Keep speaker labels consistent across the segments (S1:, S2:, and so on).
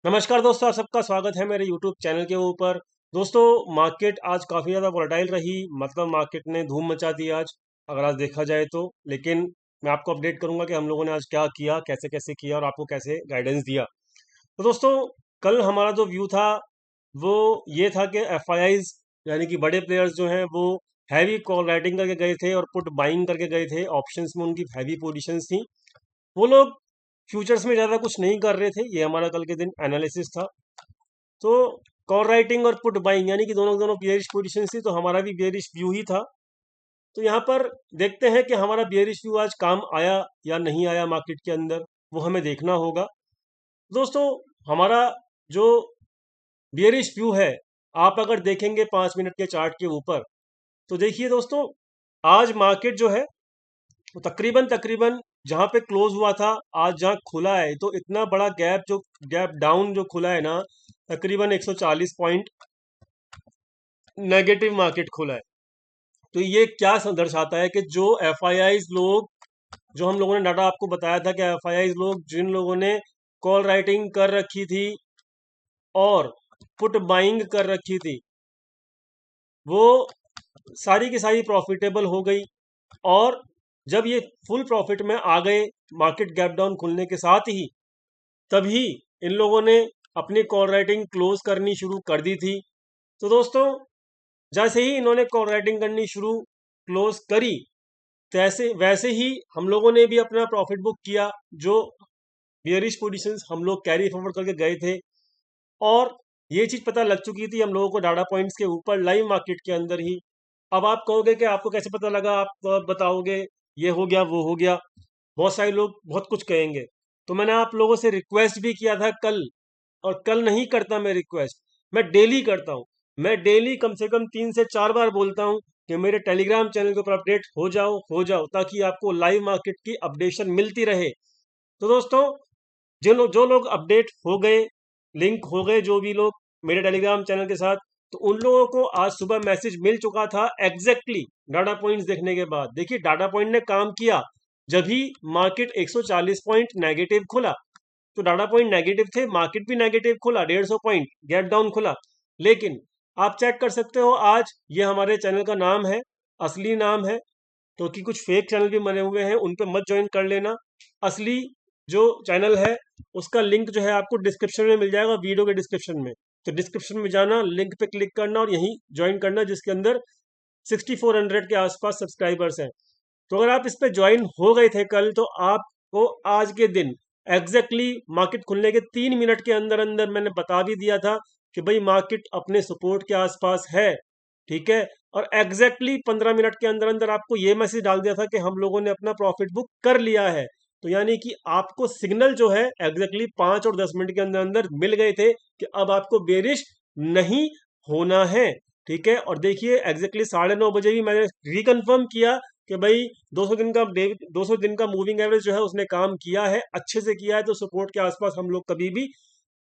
S1: नमस्कार दोस्तों, आप सबका स्वागत है मेरे YouTube चैनल के ऊपर। दोस्तों, मार्केट आज काफ़ी ज़्यादा वोलेटाइल रही। मतलब मार्केट ने धूम मचा दी आज, अगर आज देखा जाए तो। लेकिन मैं आपको अपडेट करूंगा कि हम लोगों ने आज क्या किया, कैसे कैसे किया और आपको कैसे गाइडेंस दिया। तो दोस्तों, कल हमारा जो व्यू था वो ये था कि एफआईआईज यानी कि बड़े प्लेयर्स जो हैं वो हैवी कॉल राइटिंग करके गए थे और पुट बाइंग करके गए थे। ऑप्शंस में उनकी हैवी पोजीशंस थी। वो लोग फ्यूचर्स में ज़्यादा कुछ नहीं कर रहे थे। ये हमारा कल के दिन एनालिसिस था। तो कॉल राइटिंग और पुट बाइंग यानी कि दोनों दोनों बियरिश पोजीशन थी, तो हमारा भी बियरिश व्यू ही था। तो यहाँ पर देखते हैं कि हमारा बियरिश व्यू आज काम आया या नहीं आया मार्केट के अंदर, वो हमें देखना होगा। दोस्तों, हमारा जो बियरिश व्यू है, आप अगर देखेंगे 5 मिनट के चार्ट के ऊपर, तो देखिए दोस्तों, आज मार्केट जो है वो तकरीबन तकरीबन जहां पे क्लोज हुआ था, आज जहां खुला है, तो इतना बड़ा गैप, जो गैप डाउन जो खुला है ना, तकरीबन 140 पॉइंट नेगेटिव मार्केट खुला है। तो ये क्या दर्शाता है कि जो एफआईआईज लोग, जो हम लोगों ने डाटा आपको बताया था कि एफआईआईज लोग, जिन लोगों ने कॉल राइटिंग कर रखी थी और पुट बाइंग कर रखी थी, वो सारी की सारी प्रॉफिटेबल हो गई। और जब ये फुल प्रॉफिट में आ गए मार्केट गैप डाउन खुलने के साथ ही, तभी इन लोगों ने अपनी कॉल राइटिंग क्लोज करनी शुरू कर दी थी। तो दोस्तों, जैसे ही इन्होंने कॉल राइटिंग करनी शुरू क्लोज करी, तैसे वैसे ही हम लोगों ने भी अपना प्रॉफिट बुक किया। जो बियरिश पोजीशंस हम लोग कैरी फॉरवर्ड करके गए थे, और ये चीज पता लग चुकी थी हम लोगों को डाटा पॉइंट्स के ऊपर, लाइव मार्केट के अंदर ही। अब आप कहोगे कि आपको कैसे पता लगा, आप बताओगे ये हो गया वो हो गया, बहुत सारे लोग बहुत कुछ कहेंगे। तो मैंने आप लोगों से रिक्वेस्ट भी किया था कल, और कल नहीं करता मैं रिक्वेस्ट, मैं डेली करता हूँ। मैं डेली कम से कम 3 से 4 बार बोलता हूँ कि मेरे टेलीग्राम चैनल के ऊपर अपडेट हो जाओ, ताकि आपको लाइव मार्केट की अपडेशन मिलती रहे। तो दोस्तों, जो लोग अपडेट हो गए, लिंक हो गए, जो भी लोग मेरे टेलीग्राम चैनल के साथ, तो उन लोगों को आज सुबह मैसेज मिल चुका था एग्जैक्टली डाटा पॉइंट्स देखने के बाद। देखिए, डाटा पॉइंट ने काम किया। जब ही मार्केट 140 पॉइंट नेगेटिव खुला, तो डाटा पॉइंट नेगेटिव थे, मार्केट भी नेगेटिव खुला, 150 पॉइंट गैप डाउन खुला। लेकिन आप चेक कर सकते हो, आज ये हमारे चैनल का नाम है, असली नाम है। क्योंकि कुछ फेक चैनल भी बने हुए हैं, उन पे मत ज्वाइन कर लेना। असली जो चैनल है, उसका लिंक जो है आपको डिस्क्रिप्शन में मिल जाएगा, वीडियो के डिस्क्रिप्शन में। तो डिस्क्रिप्शन में जाना, लिंक पे क्लिक करना और यहीं ज्वाइन करना, जिसके अंदर 6400 के आसपास सब्सक्राइबर्स हैं। तो अगर आप इस पे ज्वाइन हो गए थे कल, तो आपको आज के दिन एग्जैक्टली मार्केट खुलने के 3 मिनट के अंदर अंदर मैंने बता भी दिया था कि भाई मार्केट अपने सपोर्ट के आसपास है। ठीक है। और एग्जैक्टली 15 मिनट के अंदर अंदर आपको ये मैसेज डाल दिया था कि हम लोगों ने अपना प्रॉफिट बुक कर लिया है। तो यानी कि आपको सिग्नल जो है एग्जैक्टली 5 और 10 मिनट के अंदर अंदर मिल गए थे कि अब आपको बेरिश नहीं होना है। ठीक है। और देखिए, एग्जैक्टली 9:30 बजे भी मैंने रिकन्फर्म किया कि भाई 200 दिन का मूविंग एवरेज जो है उसने काम किया है, अच्छे से किया है। तो सपोर्ट के आसपास हम लोग कभी भी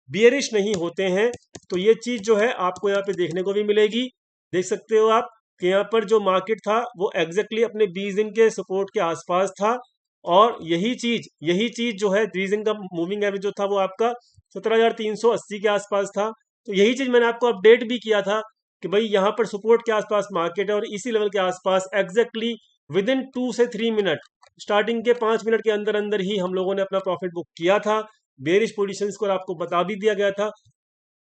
S1: बियरिश नहीं होते हैं। तो ये चीज जो है आपको यहाँ पे देखने को भी मिलेगी। देख सकते हो आप कि यहाँ पर जो मार्केट था वो एग्जैक्टली अपने 20 दिन के सपोर्ट के आसपास था। और यही चीज जो है 20 दिन का मूविंग एवरेज जो था वो आपका 17,380 के आसपास था। तो यही चीज मैंने आपको अपडेट भी किया था कि भाई यहाँ पर सपोर्ट के आसपास मार्केट है, और इसी लेवल के आसपास एग्जैक्टली विद इन 2 से 3 मिनट, स्टार्टिंग के 5 मिनट के अंदर अंदर ही हम लोगों ने अपना प्रॉफिट बुक किया था। बेरिश पोजीशंस को आपको बता भी दिया गया था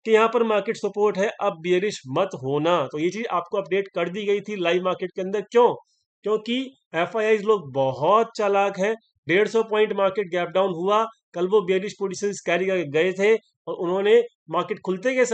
S1: कि यहाँ पर मार्केट सपोर्ट है, अब बेरिश मत होना। तो ये चीज आपको अपडेट कर दी गई थी लाइव मार्केट के अंदर। क्यों? क्योंकि एफआईआई लोग बहुत चालाक है। 150 पॉइंट मार्केट गैप डाउन हुआ, कल वो बेरिश पोजीशंस कैरी करके गए थे, और उन्होंने मार्केट खुलते के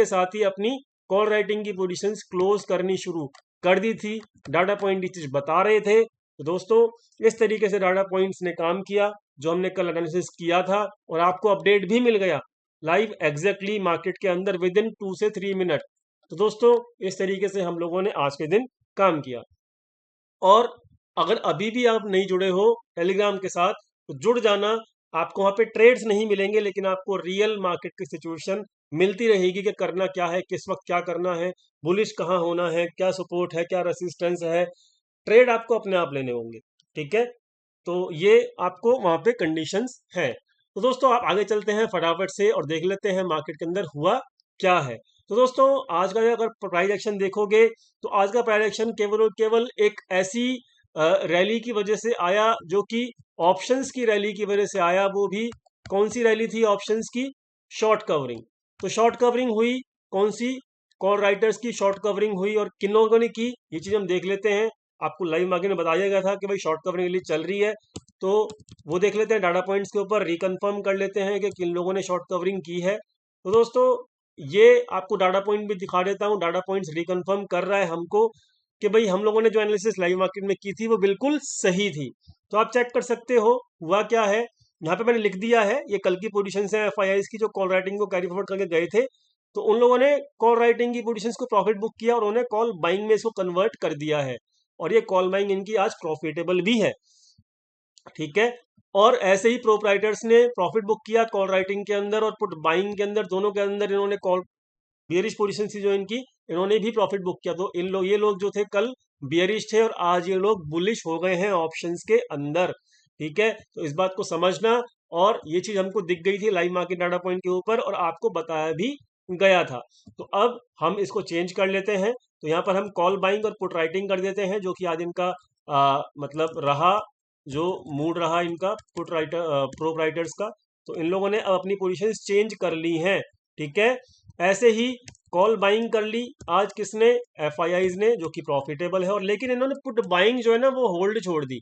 S1: साथ ही अपनी कॉल राइटिंग की पोजीशंस क्लोज करनी शुरू कर दी थी। डाटा पॉइंट ये चीज बता रहे थे। तो दोस्तों, इस तरीके से डाटा पॉइंट्स ने काम किया, जो हमने कल एनालिसिस किया था, और आपको अपडेट भी मिल गया लाइव एग्जैक्टली मार्केट के अंदर विद इन 2 से 3 मिनट। तो दोस्तों, इस तरीके से हम लोगों ने आज के दिन काम किया। और अगर अभी भी आप नहीं जुड़े हो टेलीग्राम के साथ, तो जुड़ जाना। आपको वहाँ पे ट्रेड्स नहीं मिलेंगे, लेकिन आपको रियल मार्केट की सिचुएशन मिलती रहेगी कि करना क्या है, किस वक्त क्या करना है, बुलिश कहाँ होना है, क्या सपोर्ट है, क्या रेसिस्टेंस है। ट्रेड आपको अपने आप लेने होंगे। ठीक है। तो ये आपको वहाँ पे कंडीशंस हैं। तो दोस्तों आप आगे चलते हैं फटाफट से और देख लेते हैं मार्केट के अंदर हुआ क्या है। तो दोस्तों आज का अगर प्राइस एक्शन देखोगे तो आज का प्राइस एक्शन केवल और केवल एक ऐसी रैली की वजह से आया जो कि ऑप्शंस की रैली की वजह से आया। वो भी कौन सी रैली थी? ऑप्शंस की शॉर्ट कवरिंग। तो शॉर्ट कवरिंग हुई कौन सी? कॉल राइटर्स की शॉर्ट कवरिंग हुई। और किन लोगों ने की ये चीज हम देख लेते हैं। आपको लाइव मार्केट में बताया गया था कि भाई शॉर्ट कवरिंग रैली चल रही है, तो वो देख लेते हैं डाटा पॉइंट्स के ऊपर, रिकन्फर्म कर लेते हैं कि किन लोगों ने शॉर्ट कवरिंग की है। तो दोस्तों ये आपको डाटा पॉइंट भी दिखा देता हूँ। डाटा पॉइंट्स रिकन्फर्म कर रहा है हमको कि भाई हम लोगों ने जो एनालिसिस लाइव मार्केट में की थी वो बिल्कुल सही थी। तो आप चेक कर सकते हो हुआ क्या है। यहाँ पे मैंने लिख दिया है, ये कल की पोजीशंस है एफआईआईज की जो कॉल राइटिंग को कैरी फॉरवर्ड करके गए थे। तो उन लोगों ने कॉल राइटिंग की पोजीशंस को प्रॉफिट बुक किया और उन्होंने कॉल बाइंग में इसको कन्वर्ट कर दिया है। और ये कॉल बाइंग इनकी आज प्रॉफिटेबल भी है, ठीक है। और ऐसे ही प्रोप्राइटर्स ने प्रॉफिट बुक किया कॉल राइटिंग के अंदर और पुट बाइंग के अंदर, दोनों के अंदर इन्होंने कॉल बियरिश पोजीशन थी जो इनकी, इन्होंने भी प्रॉफिट बुक किया। तो इन लोग, ये लोग जो थे कल बियरिश थे और आज ये लोग बुलिश हो गए हैं ऑप्शंस के अंदर, ठीक है। तो इस बात को समझना। और ये चीज हमको दिख गई थी लाइव मार्केट डाटा पॉइंट के ऊपर और आपको बताया भी गया था। तो अब हम इसको चेंज कर लेते हैं। तो यहाँ पर हम कॉल बाइंग और पुट राइटिंग कर देते हैं, जो कि आज इनका मतलब रहा, जो मूड रहा इनका पुट राइटर प्रोप राइटर्स का। तो इन लोगों ने अब अपनी पोजीशन चेंज कर ली हैं, ठीक है। ऐसे ही कॉल बाइंग कर ली आज किसने? एफआईआईज ने, जो कि प्रॉफिटेबल है। और लेकिन इन्होंने पुट बाइंग जो है ना वो होल्ड छोड़ दी।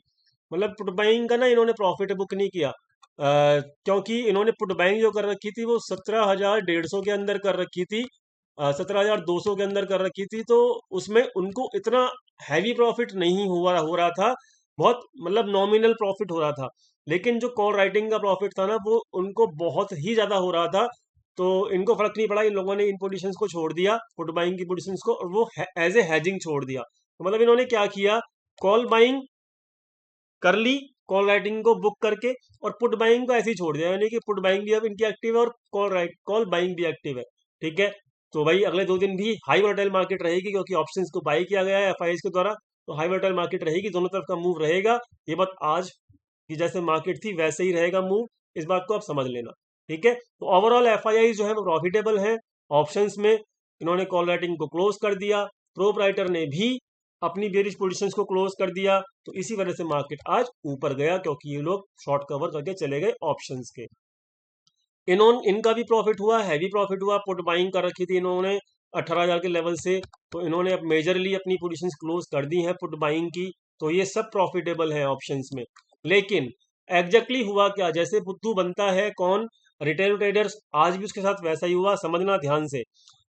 S1: मतलब पुट बाइंग का ना इन्होंने प्रॉफिट बुक नहीं किया, क्योंकि इन्होंने पुट बाइंग जो कर रखी थी वो 17,150 के अंदर कर रखी थी, 17,200 के अंदर कर रखी थी। तो उसमें उनको इतना हैवी प्रॉफिट नहीं हो रहा था, बहुत मतलब नॉमिनल प्रॉफिट हो रहा था। लेकिन जो कॉल राइटिंग का प्रॉफिट था ना वो उनको बहुत ही ज्यादा हो रहा था। तो इनको फर्क नहीं पड़ा, इन लोगों ने इन पोजीशंस को छोड़ दिया, पुट बाइंग की पोजीशंस को, और वो एज ए हैजिंग छोड़ दिया। तो मतलब इन्होंने क्या किया, कॉल बाइंग कर ली कॉल राइटिंग को बुक करके, और पुट बाइंग को ऐसे ही छोड़ दिया। यानी कि पुट बाइंग भी अब इनकी एक्टिव है और कॉल बाइंग भी एक्टिव है, ठीक है। तो भाई अगले 2 दिन भी हाई वोलेटाइल मार्केट रहेगी, क्योंकि ऑप्शंस को बाई किया गया है एफआईआईज के द्वारा। तो हाई वोलेटाइल मार्केट रहेगी, दोनों तरफ का मूव रहेगा। ये बात आज की जैसे मार्केट थी वैसे ही रहेगा मूव, इस बात को आप समझ लेना, ठीक है। तो ओवरऑल एफआईआई जो है वो प्रॉफिटेबल है ऑप्शंस में। इन्होंने कॉल राइटिंग को क्लोज कर दिया, प्रोप राइटर ने भी अपनी बेरिश पोजीशंस को क्लोज कर दिया। तो इसी वजह से मार्केट आज ऊपर गया, क्योंकि ये लोग शॉर्ट कवर करके चले गए ऑप्शंस के। इनका भी प्रॉफिट हुआ, हैवी प्रॉफिट हुआ। पुट बाइंग कर रखी थी इन्होंने 18,000 के लेवल से, तो इन्होंने अब मेजरली अपनी पोजीशंस क्लोज कर दी हैं पुट बाइंग की। तो ये सब प्रॉफिटेबल है ऑप्शंस में। लेकिन एग्जैक्टली हुआ क्या, जैसे बुद्धू बनता है कौन? Retail traders. आज भी उसके साथ वैसा ही हुआ, समझना ध्यान से।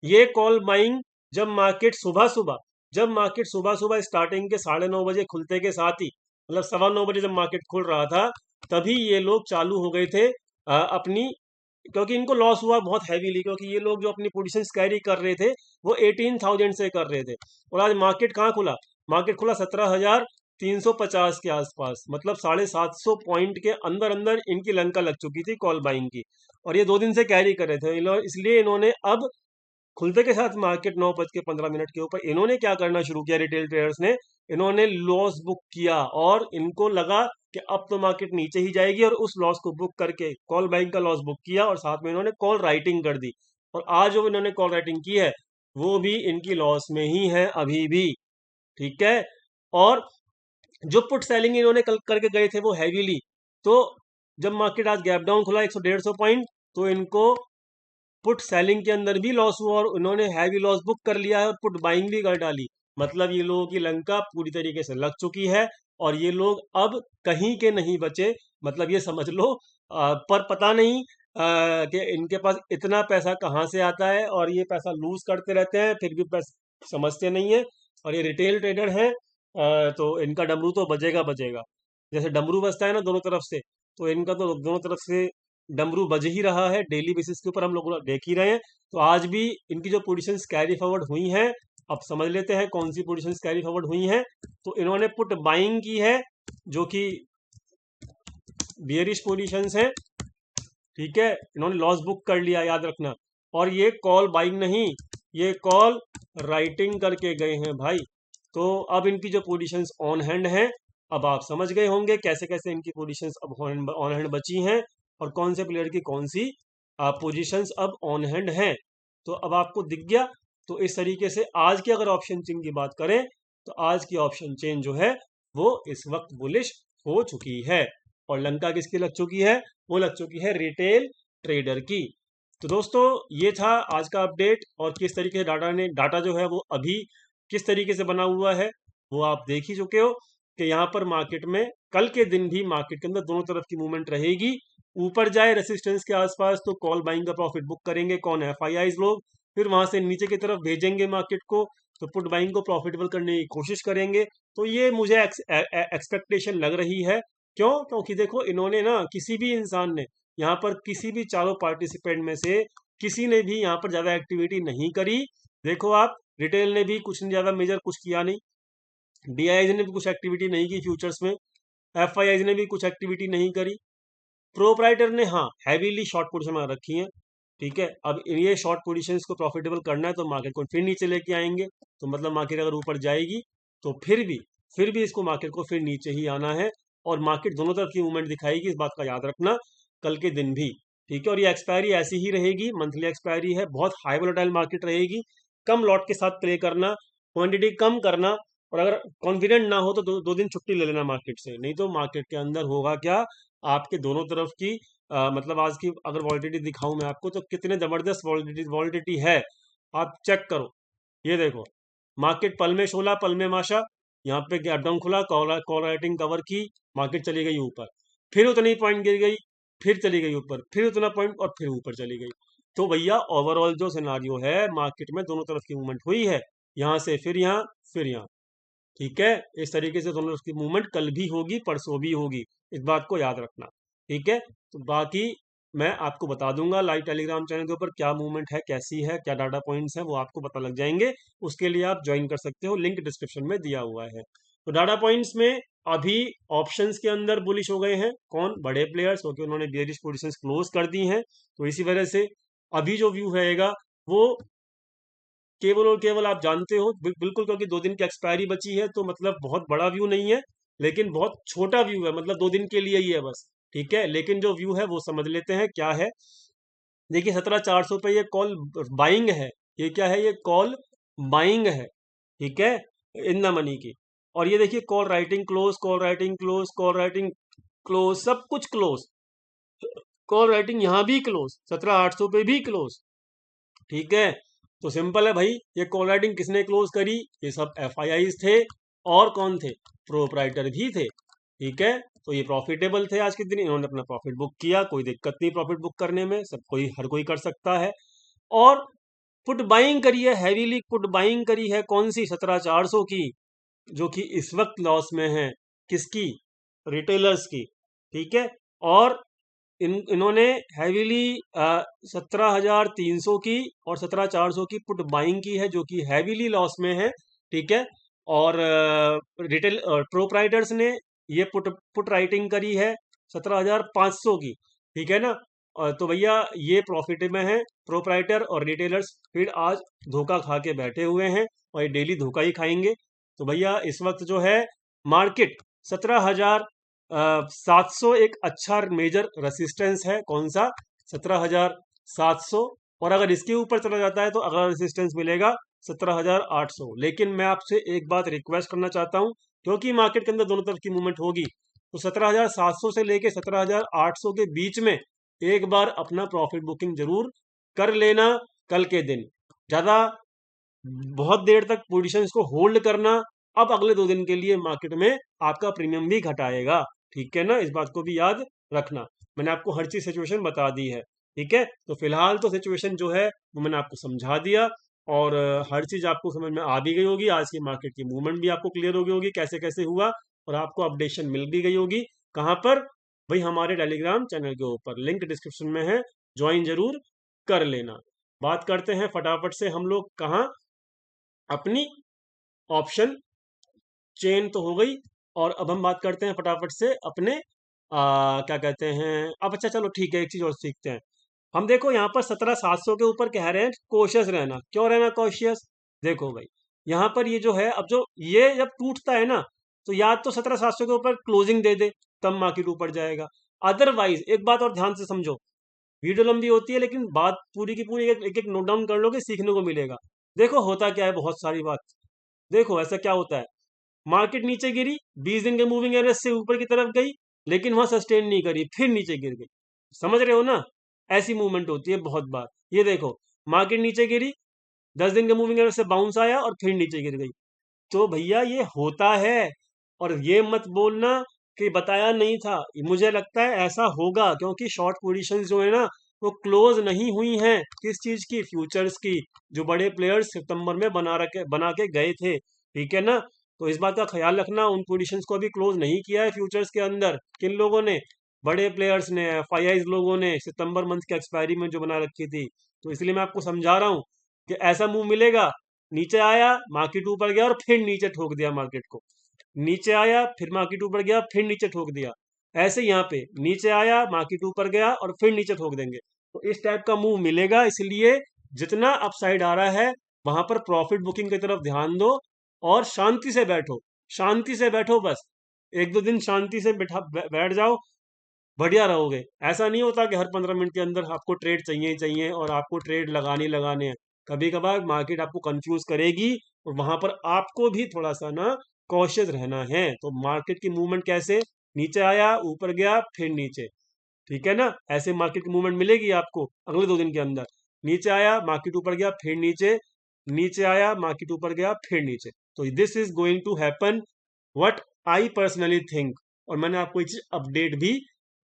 S1: ये कॉल बाइंग जब मार्केट सुबह सुबह स्टार्टिंग के 9:30 बजे खुलते के साथ ही, मतलब 9:15 जब मार्केट खुल रहा था, तभी ये लोग चालू हो गए थे अपनी, क्योंकि इनको लॉस हुआ बहुत हैवीली, क्योंकि ये लोग जो अपनी पोजीशंस कैरी कर रहे थे वो 18,000 से कर रहे थे। और आज मार्केट कहाँ खुला? मार्केट खुला 17,350 के आसपास, मतलब 750 पॉइंट के अंदर अंदर इनकी लंका लग चुकी थी कॉल बाइंग की। और ये 2 दिन से कैरी कर रहे थे, इसलिए इन्होंने अब खुलते के साथ मार्केट 9:15 के ऊपर इन्होंने क्या करना शुरू किया, रिटेल ट्रेडर्स ने, इन्होंने लॉस बुक किया। और इनको लगा कि अब तो मार्केट नीचे ही जाएगी, और उस लॉस को बुक करके कॉल बाइंग का लॉस बुक किया, और साथ में इन्होंने कॉल राइटिंग कर दी। और आज जो इन्होंने कॉल राइटिंग की है वो भी इनकी लॉस में ही है अभी भी, ठीक है। और जो पुट सेलिंग इन्होंने कल करके गए थे वो हैवीली, तो जब मार्केट आज गैप डाउन खुला 100-150 पॉइंट, तो इनको पुट सेलिंग के अंदर भी लॉस हुआ और उन्होंने हैवी लॉस बुक कर लिया है और पुट बाइंग भी कर डाली। मतलब ये लोगों की लंका पूरी तरीके से लग चुकी है, और ये लोग अब कहीं के नहीं बचे। मतलब ये समझ लो, पर पता नहीं कि इनके पास इतना पैसा कहाँ से आता है, और ये पैसा लूज करते रहते हैं फिर भी पैसा समझते नहीं है। और ये रिटेल ट्रेडर हैं, तो इनका डमरू तो बजेगा बजेगा। जैसे डमरू बजता है ना दोनों तरफ से, तो इनका तो दोनों तरफ से डमरू बज ही रहा है, डेली बेसिस के ऊपर हम लोग देख ही रहे हैं। तो आज भी इनकी जो पोजीशंस कैरी फॉरवर्ड हुई हैं, अब समझ लेते हैं कौन सी पोजीशंस कैरी फॉरवर्ड हुई हैं। तो इन्होंने पुट बाइंग की है, जो कि बियरिश पोजीशंस है, ठीक है। इन्होंने लॉस बुक कर लिया, याद रखना। और ये कॉल बाइंग नहीं, ये कॉल राइटिंग करके गए हैं भाई। तो अब इनकी जो पोजीशंस ऑन हैंड हैं, अब आप समझ गए होंगे कैसे कैसे इनकी पोजीशंस अब ऑन हैंड बची हैं। और कौन से प्लेयर की कौन सी पोजीशंस अब ऑन हैंड हैं। तो अब आपको दिख गया। तो इस तरीके से आज की अगर ऑप्शन चेन की बात करें तो आज की ऑप्शन चेन जो है वो इस वक्त बुलिश हो चुकी है। और लंका किसकी लग चुकी है? वो लग चुकी है रिटेल ट्रेडर की। तो दोस्तों ये था आज का अपडेट। और किस तरीके से डाटा जो है वो अभी किस तरीके से बना हुआ है वो आप देख ही चुके हो कि यहाँ पर मार्केट में कल के दिन भी मार्केट के अंदर दोनों तरफ की मूवमेंट रहेगी। ऊपर जाए रेसिस्टेंस के आसपास तो कॉल बाइंग का प्रॉफिट बुक करेंगे कौन? एफआईआईज लोग। फिर वहां से नीचे की तरफ भेजेंगे मार्केट को तो पुट बाइंग को प्रॉफिटेबल करने की कोशिश करेंगे। तो ये मुझे एक्सपेक्टेशन लग रही है। क्यों? क्योंकि देखो इन्होंने ना किसी भी इंसान ने यहाँ पर किसी भी चारों पार्टिसिपेंट में से किसी ने भी यहाँ पर ज्यादा एक्टिविटी नहीं करी। देखो आप, रिटेल ने भी कुछ ज्यादा मेजर कुछ किया नहीं, डीआईज ने भी कुछ एक्टिविटी नहीं की फ्यूचर्स में, एफआईआईज ने भी कुछ एक्टिविटी नहीं करी। प्रोपराइटर ने हाँ हैवीली शॉर्ट पोजीशन में रखी है। ठीक है, अब ये शॉर्ट पोजीशंस को प्रॉफिटेबल करना है तो मार्केट को फिर नीचे लेके आएंगे। तो मतलब मार्केट अगर ऊपर जाएगी तो फिर भी इसको मार्केट को फिर नीचे ही आना है। और मार्केट दोनों तरफ की मूवमेंट दिखाएगी, इस बात का याद रखना कल के दिन भी। ठीक है, और ये एक्सपायरी ऐसी ही रहेगी, मंथली एक्सपायरी है, बहुत हाई वोलेटाइल मार्केट रहेगी। कम लॉट के साथ प्ले करना, क्वांटिटी कम करना। और अगर कॉन्फिडेंट ना हो तो दो दिन छुट्टी ले लेना मार्केट से। नहीं तो मार्केट के अंदर होगा क्या, आपके दोनों तरफ की मतलब आज की अगर वॉलिडिटी दिखाऊं मैं आपको तो कितने जबरदस्त वॉलिडिटी है आप चेक करो। ये देखो, मार्केट पल में शोला पल में माशा। यहाँ पे गैप डाउन खुला, कॉल राइटिंग कवर की, मार्केट चली गई ऊपर, फिर उतनी पॉइंट गिर गई, फिर चली गई ऊपर, फिर उतना पॉइंट और फिर ऊपर चली गई। तो भैया ओवरऑल जो सिनारियो है मार्केट में दोनों तरफ की मूवमेंट हुई है, यहाँ से फिर यहाँ फिर यहाँ। ठीक है, इस तरीके से दोनों की मूवमेंट कल भी होगी परसों भी होगी, इस बात को याद रखना। ठीक है, तो बाकी मैं आपको बता दूंगा लाइव टेलीग्राम चैनल के ऊपर क्या मूवमेंट है, कैसी है, क्या डाटा पॉइंट्स हैं, वो आपको पता लग जाएंगे। उसके लिए आप ज्वाइन कर सकते हो, लिंक डिस्क्रिप्शन में दिया हुआ है। तो डाटा पॉइंट्स में अभी ऑप्शंस के अंदर बुलिश हो गए हैं कौन? बड़े प्लेयर्स, क्योंकि उन्होंने बेयरिश पोजीशंस क्लोज कर दी हैं। तो इसी वजह से अभी जो व्यू रहेगा वो केवल और केवल आप जानते हो बिल्कुल, क्योंकि 2 दिन की एक्सपायरी बची है तो मतलब बहुत बड़ा व्यू नहीं है, लेकिन बहुत छोटा व्यू है, मतलब 2 दिन के लिए ही है बस। ठीक है, लेकिन जो व्यू है वो समझ लेते हैं क्या है। देखिए 17,400 पे ये कॉल बाइंग है। ये क्या है? ये कॉल बाइंग है। ठीक है, इन द मनी की। और ये देखिए call writing close, call writing close, call writing close, सब कुछ क्लोज। कॉल राइटिंग यहाँ भी क्लोज, 17,800 पे भी क्लोज। ठीक है, तो सिंपल है भाई, ये कॉल राइटिंग किसने क्लोज करी? ये सब एफआईआईज थे। और कौन थे? प्रोपराइटर भी थे। ठीक है, तो ये प्रॉफिटेबल थे आज के दिन, इन्होंने अपना प्रॉफिट बुक किया, कोई दिक्कत नहीं प्रॉफिट बुक करने में, सब कोई हर कोई कर सकता है। और पुट बाइंग करी है, हैवीली पुट बाइंग करी है, कौन सी? 17,400 की, जो कि इस वक्त लॉस में है। किसकी? रिटेलर्स की। ठीक है, और इन्होंने हैवीली 17,300 की और 17,400 की पुट बाइंग की है, जो कि हैवीली लॉस में है। ठीक है, और रिटेल प्रोपराइटर्स ने ये पुट राइटिंग करी है 17,500 की। ठीक है ना, तो भैया ये प्रॉफिट में है। प्रोपराइटर और रिटेलर्स फिर आज धोखा खा के बैठे हुए हैं और ये डेली धोखा ही खाएंगे। तो भैया इस वक्त जो है मार्केट 17,700 एक अच्छा मेजर रेसिस्टेंस है। कौन सा? 17,700। और अगर इसके ऊपर चला जाता है तो अगला रेसिस्टेंस मिलेगा 17,800। लेकिन मैं आपसे एक बात रिक्वेस्ट करना चाहता हूं, क्योंकि मार्केट के अंदर दोनों तरफ की मूवमेंट होगी, तो 17,700 से लेके 17,800 के बीच में एक बार अपना प्रॉफिट बुकिंग जरूर कर लेना कल के दिन। ज्यादा बहुत देर तक पोजीशंस को होल्ड करना अब अगले 2 दिन के लिए मार्केट में आपका प्रीमियम भी घटाएगा। ठीक है ना, इस बात को भी याद रखना। मैंने आपको हर चीज सिचुएशन बता दी है। ठीक है, तो फिलहाल तो सिचुएशन जो है वो मैंने आपको समझा दिया, और हर चीज आपको समझ में आ भी गई होगी। आज की मार्केट की मूवमेंट भी आपको क्लियर हो गई होगी कैसे कैसे हुआ, और आपको अपडेशन मिल भी गई होगी। कहाँ पर? भाई हमारे टेलीग्राम चैनल के ऊपर, लिंक डिस्क्रिप्शन में है, ज्वाइन जरूर कर लेना। बात करते हैं फटाफट से हम लोग कहाँ, अपनी ऑप्शन चेन तो हो गई, और अब हम बात करते हैं फटाफट से अपने क्या कहते हैं, अब अच्छा चलो ठीक है, एक चीज और सीखते हैं हम। देखो यहाँ पर 17,700 के ऊपर कह रहे हैं कॉशियस रहना। क्यों रहना कॉशियस? देखो भाई यहाँ पर ये जो है, अब जो ये जब टूटता है ना, तो या तो 17,700 के ऊपर क्लोजिंग दे दे, तब मार्केट ऊपर जाएगा। अदरवाइज एक बात और ध्यान से समझो, वीडियो लंबी होती है लेकिन बात पूरी की पूरी एक एक नोट डाउन कर लोगे, सीखने को मिलेगा। देखो होता क्या है, बहुत सारी बात। देखो ऐसा क्या होता है, मार्केट नीचे गिरी, 20 दिन के मूविंग एवरेज से ऊपर की तरफ गई, लेकिन वहां सस्टेन नहीं करी, फिर नीचे गिर गई। समझ रहे हो ना? ऐसी मूवमेंट होती है बहुत बार। ये देखो, मार्केट नीचे गिरी, 10 दिन के मूविंग एवरेज से बाउंस आया और फिर नीचे गिर गई। तो भैया ये होता है। और ये मत बोलना कि बताया नहीं था, मुझे लगता है ऐसा होगा, क्योंकि शॉर्ट पोजीशंस जो है ना वो क्लोज नहीं हुई हैं। किस चीज की? फ्यूचर्स की, जो बड़े प्लेयर्स सितंबर में बना के गए थे। ठीक है ना? तो इस बात का ख्याल रखना, उन पोजीशंस को अभी क्लोज नहीं किया है फ्यूचर्स के अंदर। किन लोगों ने? बड़े प्लेयर्स ने, एफआईआईज लोगों ने सितंबर मंथ के एक्सपायरी में जो बना रखी थी। तो इसलिए मैं आपको समझा रहा हूँ कि ऐसा मूव मिलेगा। नीचे आया, मार्केट ऊपर गया और फिर नीचे ठोक दिया मार्केट को। नीचे आया, फिर मार्केट ऊपर गया, फिर नीचे ठोक दिया। ऐसे यहाँ पे नीचे आया, मार्केट ऊपर गया और फिर नीचे ठोक देंगे। तो इस टाइप का मूव मिलेगा। इसलिए जितना अपसाइड आ रहा है वहां पर प्रॉफिट बुकिंग की तरफ ध्यान दो और शांति से बैठो। शांति से बैठो बस। एक दो दिन शांति से बैठ जाओ, बढ़िया रहोगे। ऐसा नहीं होता कि हर 15 मिनट के अंदर आपको ट्रेड चाहिए ही चाहिए और आपको ट्रेड लगाने लगाने हैं। कभी कभार मार्केट आपको कंफ्यूज करेगी और वहां पर आपको भी थोड़ा सा ना कॉशियस रहना है। तो मार्केट की मूवमेंट कैसे? नीचे आया, ऊपर गया, फिर नीचे। ठीक है ना? ऐसे मार्केट की मूवमेंट मिलेगी आपको अगले 2 दिन के अंदर। नीचे आया, मार्केट ऊपर गया, फिर नीचे। नीचे आया, मार्केट ऊपर गया, फिर नीचे। तो this is going to happen, what I personally think. और मैंने आपको ये चीज अपडेट भी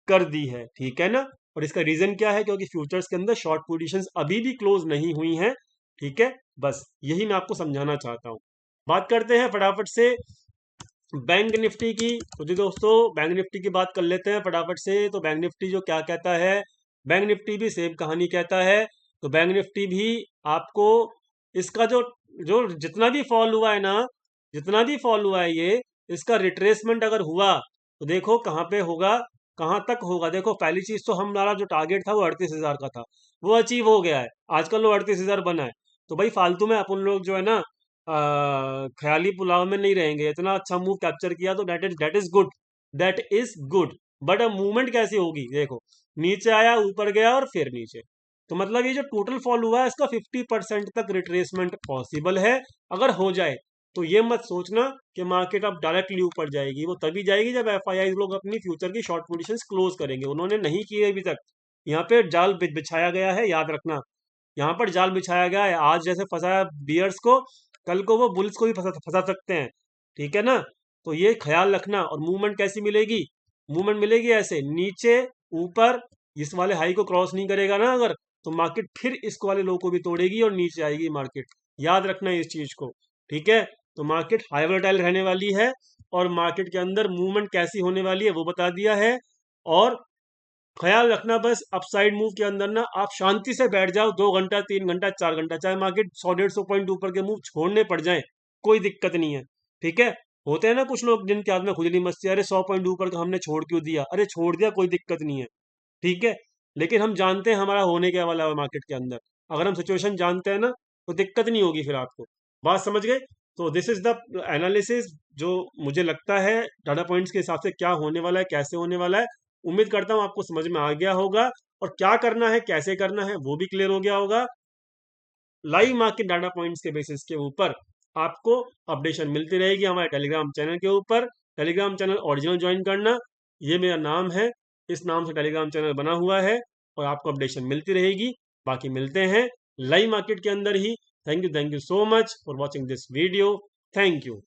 S1: कर दी है। ठीक है ना? और इसका रीजन क्या है? क्योंकि फ्यूचर्स के अंदर शॉर्ट पोजीशंस अभी भी क्लोज नहीं हुई हैं। ठीक है? बस यही मैं आपको समझाना चाहता हूं। बात करते हैं फटाफट से बैंक निफ्टी की। तो जी दोस्तों, बैंक निफ्टी की बात कर लेते हैं फटाफट से। तो बैंक निफ्टी जो क्या कहता है, बैंक निफ्टी भी सेम कहानी कहता है। तो बैंक निफ्टी भी आपको इसका जो जो जितना भी फॉल हुआ है ना, जितना भी फॉल हुआ है ये, इसका रिट्रेसमेंट अगर हुआ तो देखो कहाँ पे होगा, कहाँ तक होगा। देखो पहली चीज तो हमारा जो टारगेट था वो 38,000 का था, वो अचीव हो गया है। आजकल वो 38,000 बना है। तो भाई फालतू में अपन लोग जो है ना ख्याली पुलाव में नहीं रहेंगे। इतना अच्छा मूव कैप्चर किया तो that is good, that is good. But अब मूवमेंट कैसी होगी? देखो, नीचे आया, ऊपर गया और फिर नीचे। तो मतलब ये जो टोटल फॉल हुआ है इसका 50% तक रिट्रेसमेंट पॉसिबल है। अगर हो जाए तो ये मत सोचना कि मार्केट अब डायरेक्टली ऊपर जाएगी। वो तभी जाएगी जब एफआईआई लोग अपनी फ्यूचर की शॉर्ट पोजीशंस क्लोज करेंगे। उन्होंने नहीं किए अभी तक। यहाँ पे जाल बिछाया गया है, याद रखना। यहाँ पर जाल बिछाया गया है। आज जैसे फंसाया बियर्स को, कल को वो बुल्स को भी फंसा फंसा सकते हैं। ठीक है ना? तो ये ख्याल रखना। और मूवमेंट कैसी मिलेगी? मूवमेंट मिलेगी ऐसे, नीचे ऊपर। इस वाले हाई को क्रॉस नहीं करेगा ना अगर, तो मार्केट फिर इस वाले लो को भी तोड़ेगी और नीचे आएगी मार्केट। याद रखना इस चीज को। ठीक है? तो मार्केट हाई वोलेटाइल रहने वाली है और मार्केट के अंदर मूवमेंट कैसी होने वाली है वो बता दिया है। और ख्याल रखना बस, अपसाइड मूव के अंदर ना आप शांति से बैठ जाओ 2 घंटा, 3 घंटा, 4 घंटा, चाहे मार्केट 100-150 पॉइंट ऊपर के मूव छोड़ने पड़ जाए, कोई दिक्कत नहीं है। ठीक है? होते हैं ना कुछ लोग जिनके हाथ में खुजली मस्ती, अरे 100 पॉइंट ऊपर का हमने छोड़ क्यों दिया? अरे छोड़ दिया, कोई दिक्कत नहीं है। ठीक है? लेकिन हम जानते हैं हमारा होने क्या वाला है मार्केट के अंदर। अगर हम सिचुएशन जानते हैं ना तो दिक्कत नहीं होगी फिर आपको। बात समझ गए? तो दिस इज द एनालिसिस जो मुझे लगता है डाटा पॉइंट्स के हिसाब से क्या होने वाला है, कैसे होने वाला है। उम्मीद करता हूं आपको समझ में आ गया होगा और क्या करना है, कैसे करना है वो भी क्लियर हो गया होगा। लाइव मार्केट डाटा पॉइंट्स के बेसिस के ऊपर आपको अपडेशन मिलती रहेगी हमारे टेलीग्राम चैनल के ऊपर। टेलीग्राम चैनल ओरिजिनल ज्वाइन करना, ये मेरा नाम है, इस नाम से टेलीग्राम चैनल बना हुआ है और आपको अपडेशन मिलती रहेगी। बाकी मिलते हैं लाइव मार्केट के अंदर ही। Thank you so much for watching this video. Thank you.